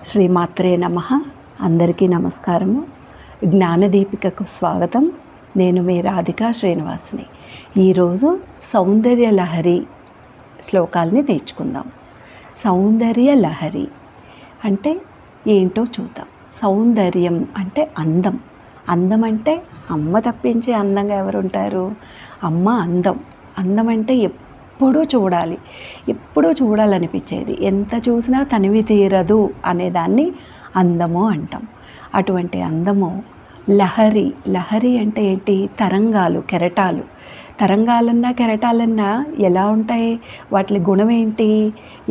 శ్రీమాత్రే నమః. అందరికీ నమస్కారము. జ్ఞానదీపికకు స్వాగతం. నేను మీ రాధికా శ్రీనివాస్ని. ఈరోజు సౌందర్య లహరి శ్లోకాల్ని నేర్చుకుందాం. సౌందర్య లహరి అంటే ఏంటో చూద్దాం. సౌందర్యం అంటే అందం. అందం అంటే అమ్మ తప్పించి అందంగా ఎవరు ఉంటారు? అమ్మ అందం. అందం అంటే ఎప్పుడూ చూడాలనిపించేది, ఎంత చూసినా తనివి తీరదు అనేదాన్ని అందము అంటాం. అటువంటి అందము లహరి అంటే ఏంటి? తరంగాలు, కెరటాలు. తరంగాలన్నా కెరటాలన్నా ఎలా ఉంటాయి? వాటి గుణం ఏంటి?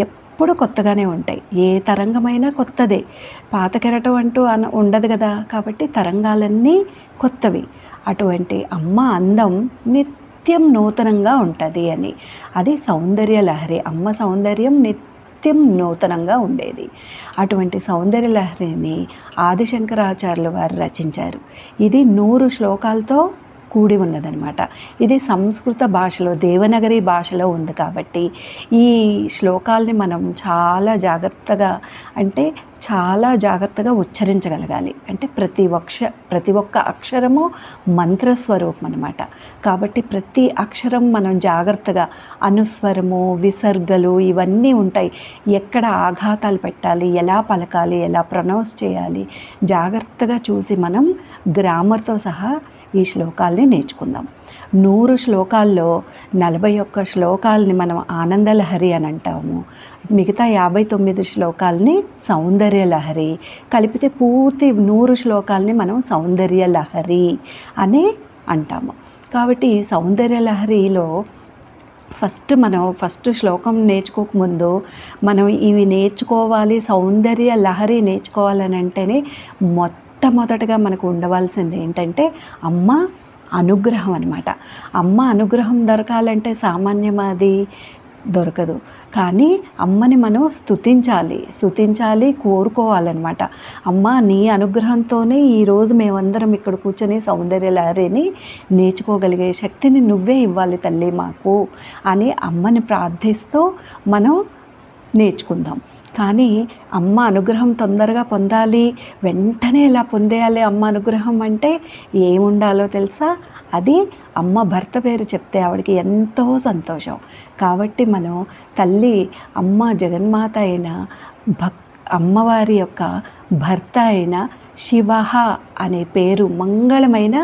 ఎప్పుడు కొత్తగానే ఉంటాయి. ఏ తరంగమైనా కొత్తదే, పాత కెరటం అంటూ ఉండదు కదా. కాబట్టి తరంగాలన్నీ కొత్తవి. అటువంటి అమ్మ అందం నిత్యం నూతనంగా ఉంటుంది అని. అది సౌందర్య లహరి. అమ్మ సౌందర్యం నిత్యం నూతనంగా ఉండేది. అటువంటి సౌందర్య లహరిని ఆదిశంకరాచార్యుల వారు రచించారు. ఇది 100 శ్లోకాలతో కూడి ఉన్నదనమాట. ఇది సంస్కృత భాషలో, దేవనగరి భాషలో ఉంది. కాబట్టి ఈ శ్లోకాల్ని మనం చాలా జాగ్రత్తగా ఉచ్చరించగలగాలి. అంటే ప్రతి ఒక్క అక్షరము మంత్రస్వరూపం అనమాట. కాబట్టి ప్రతి అక్షరం మనం జాగ్రత్తగా, అనుస్వరము, విసర్గలు ఇవన్నీ ఉంటాయి. ఎక్కడ ఆఘాతాలు పెట్టాలి, ఎలా పలకాలి, ఎలా ప్రొనౌన్స్ చేయాలి, జాగ్రత్తగా చూసి మనం గ్రామర్తో సహా ఈ శ్లోకాల్ని నేర్చుకుందాం. 100 శ్లోకాల్లో 41 శ్లోకాలని మనం ఆనందలహరి అని అంటాము. మిగతా 59 శ్లోకాలని సౌందర్య లహరి. కలిపితే పూర్తి 100 శ్లోకాలని మనం సౌందర్య లహరి అని అంటాము. కాబట్టి సౌందర్య లహరిలో ఫస్ట్ శ్లోకం నేర్చుకోకముందు మనం ఇవి నేర్చుకోవాలి, సౌందర్య లహరి నేర్చుకోవాలని అంటేనే మొట్టమొదటగా మనకు ఉండవలసింది ఏంటంటే అమ్మ అనుగ్రహం అనమాట. అమ్మ అనుగ్రహం దొరకాలంటే సామాన్యమాది దొరకదు. కానీ అమ్మని మనం స్తుతించాలి, కోరుకోవాలన్నమాట. అమ్మ నీ అనుగ్రహంతోనే ఈరోజు మేమందరం ఇక్కడ కూర్చొని సౌందర్య లహరిని నేర్చుకోగలిగే శక్తిని నువ్వే ఇవ్వాలి తల్లి మాకు అని అమ్మని ప్రార్థిస్తూ మనం నేర్చుకుందాం. కానీ అమ్మ అనుగ్రహం తొందరగా పొందాలి, వెంటనే ఎలా పొందేయాలి అమ్మ అనుగ్రహం అంటే ఏముండాలో తెలుసా? అది అమ్మ భర్త పేరు చెప్తే ఆవిడకి ఎంతో సంతోషం. కాబట్టి మనం తల్లి అమ్మ జగన్మాత అయిన అమ్మవారి యొక్క భర్త అయిన శివ అనే పేరు మంగళమైన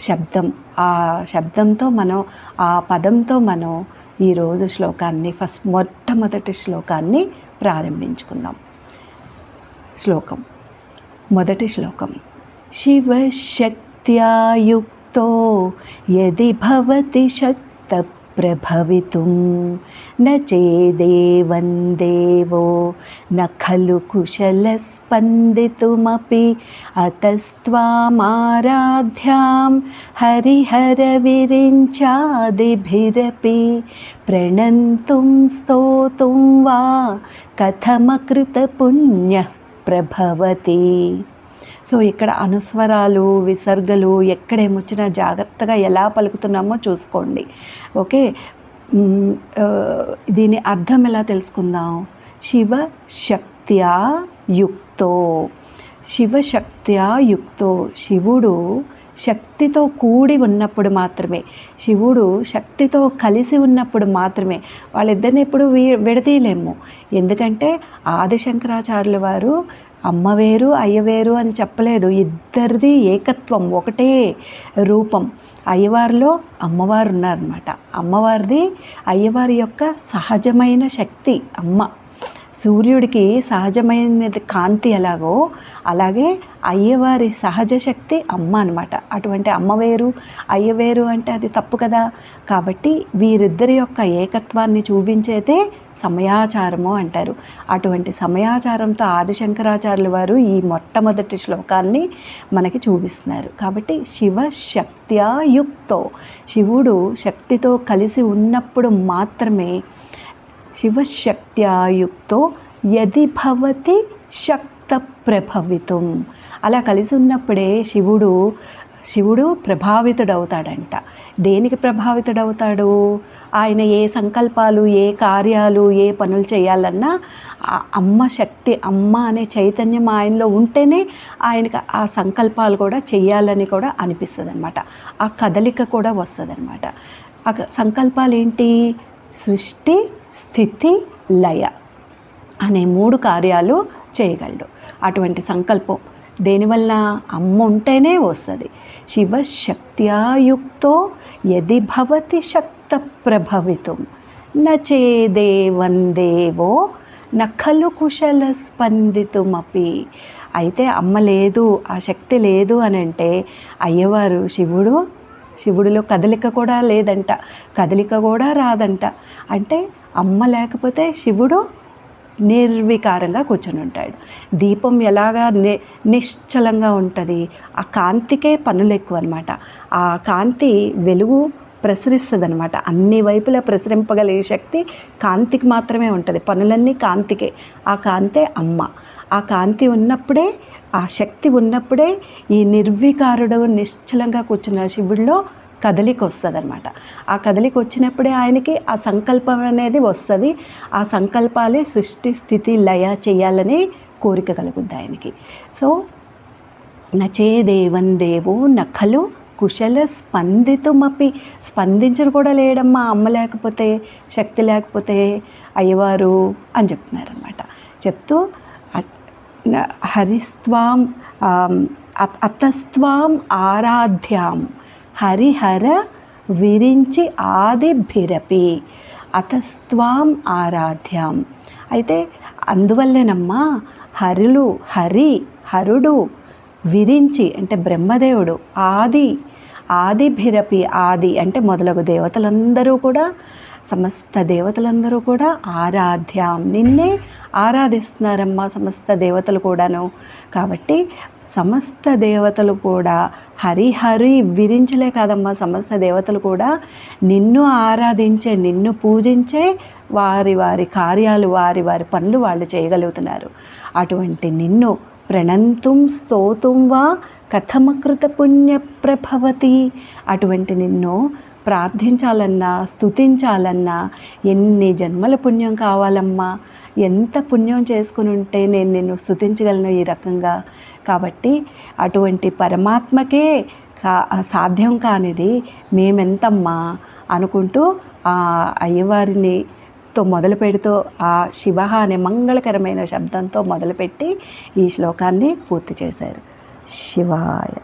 శబ్దం. ఆ శబ్దంతో మనం, ఆ పదంతో మనం ఈరోజు శ్లోకాన్ని మొట్టమొదటి శ్లోకాన్ని ప్రారంభించుకుందాం. మొదటి శ్లోకం. శివశక్త్యా యుక్తో యది భవతి శక్త ప్రభవితుం న చేదేవం దేవో న ఖలు కుశల స్పందితుమపి అతస్త్వామారాధ్యాం హరిహర విరించాదిభిరపి ప్రణంతుం స్తోతుం వా కథమకృత పుణ్య ప్రభవతి. సో ఇక్కడ అనుస్వరాలు, విసర్గలు ఎక్కడేమొచ్చినా జాగ్రత్తగా ఎలా పలుకుతున్నామో చూసుకోండి. ఓకే, దీని అర్థం ఎలా తెలుసుకుందాం? శివశక్త్యా యుక్తో. శివశక్త్యా యుక్తో, శివుడు శక్తితో కూడి ఉన్నప్పుడు మాత్రమే, శివుడు శక్తితో కలిసి ఉన్నప్పుడు మాత్రమే. వాళ్ళిద్దరిని ఎప్పుడు విడదీయలేము. ఎందుకంటే ఆదిశంకరాచార్యుల వారు అమ్మ వేరు అయ్య వేరు అని చెప్పలేదు. ఇద్దరిది ఏకత్వం, ఒకటే రూపం. అయ్యవారిలో అమ్మవారు ఉన్నారన్నమాట. అమ్మవారిది అయ్యవారి యొక్క సహజమైన శక్తి అమ్మ. సూర్యుడికి సహజమైన కాంతి ఎలాగో అలాగే అయ్యవారి సహజ శక్తి అమ్మ అనమాట. అటువంటి అమ్మ వేరు అయ్య వేరు అంటే అది తప్పు కదా. కాబట్టి వీరిద్దరి యొక్క ఏకత్వాన్ని చూపించేదే సమయాచారము అంటారు. అటువంటి సమయాచారంతో ఆదిశంకరాచార్యుల వారు ఈ మొట్టమొదటి శ్లోకాన్ని మనకి చూపిస్తున్నారు. కాబట్టి శివశక్త్యా యుక్తో, శివుడు శక్తితో కలిసి ఉన్నప్పుడు మాత్రమే, శివశక్త్యా యుక్తో యది భవతి శక్త ప్రభవితుం, అలా కలిసి ఉన్నప్పుడే శివుడు శివుడు ప్రభావితుడవుతాడంట. దేనికి ప్రభావితుడవుతాడు? ఆయన ఏ సంకల్పాలు, ఏ కార్యాలు, ఏ పనులు చేయాలన్నా అమ్మ శక్తి, అమ్మ అనే చైతన్యం ఆయనలో ఉంటేనే ఆయనకి ఆ సంకల్పాలు కూడా చేయాలని కూడా అనిపిస్తుంది అనమాట. ఆ కదలిక కూడా వస్తుంది అనమాట. ఆ సంకల్పాలు ఏంటి? సృష్టి, స్థితి, లయ అనే 3 కార్యాలు చేయగలడు. అటువంటి సంకల్పం దేనివల్ల? అమ్మ ఉంటేనే వస్తుంది. శివశక్త్యాయుక్తో యది భవతి శక్త ప్రభవితుం నచేదేవం దేవో నఖలు కుశల స్పందితుమపి. అయితే అమ్మ లేదు, ఆ శక్తి లేదు అని అంటే అయ్యవారు శివుడిలో కదలిక కూడా లేదంట, కదలిక కూడా రాదంట. అంటే అమ్మ లేకపోతే శివుడు నిర్వికారంగా కూర్చొని ఉంటాడు. దీపం ఎలాగా నిశ్చలంగా ఉంటుంది, ఆ కాంతికే పనులు ఎక్కువ అనమాట. ఆ కాంతి వెలుగు ప్రసరిస్తుంది అనమాట. అన్ని వైపులా ప్రసరింపగలిగే శక్తి కాంతికి మాత్రమే ఉంటుంది. పనులన్నీ కాంతికే. ఆ కాంతే అమ్మ. ఆ కాంతి ఉన్నప్పుడే, ఆ శక్తి ఉన్నప్పుడే ఈ నిర్వికారుడు నిశ్చలంగా కూర్చున్న శివుడిలో కదలిక వస్తుంది అనమాట. ఆ కదలిక వచ్చినప్పుడే ఆయనకి ఆ సంకల్పం అనేది వస్తుంది. ఆ సంకల్పాలే సృష్టి, స్థితి, లయ చేయాలనే కోరిక కలుగుద్ది ఆయనకి. సో నచేదేవం దేవో నఖలు కుశల స్పందితుమపి. స్పందించరు కూడా లేడమ్మా అమ్మ లేకపోతే, శక్తి లేకపోతే అయ్యవారు అని చెప్తున్నారనమాట. చెప్తూ హరిస్త్వాం అతస్త్వాం ఆరాధ్యాం హరిహర విరించి ఆదిభిరపి అతస్త్వాం ఆరాధ్యాం. అయితే అందువల్లేనమ్మా హరుడు విరించి అంటే బ్రహ్మదేవుడు ఆదిభిరపి, ఆది అంటే మొదలగు దేవతలందరూ కూడా, సమస్త దేవతలందరూ కూడా ఆరాధ్యాం నిన్నే ఆరాధిస్తున్నారమ్మా సమస్త దేవతలు కూడాను. కాబట్టి సమస్త దేవతలు కూడా హరి విరించలే కాదమ్మా, సమస్త దేవతలు కూడా నిన్ను ఆరాధించే, నిన్ను పూజించే వారి వారి కార్యాలు, వారి వారి పనులు వాళ్ళు చేయగలుగుతున్నారు. అటువంటి నిన్ను ప్రణంతుం స్తోతుం వా కథమకృత పుణ్య ప్రభవతి. అటువంటి నిన్ను ప్రార్థించాలన్నా, స్తుతించాలన్నా ఎన్ని జన్మల పుణ్యం కావాలమ్మా, ఎంత పుణ్యం చేసుకుని ఉంటే నేను నిన్ను స్తుతించగలను ఈ రకంగా. కాబట్టి అటువంటి పరమాత్మకే సాధ్యం కానిది మేమెంతమ్మా అనుకుంటూ ఆ అయ్యవారిని మొదలు పెడుతూ ఆ శివ అనే మంగళకరమైన శబ్దంతో మొదలుపెట్టి ఈ శ్లోకాన్ని పూర్తి చేశారు. శివాయ.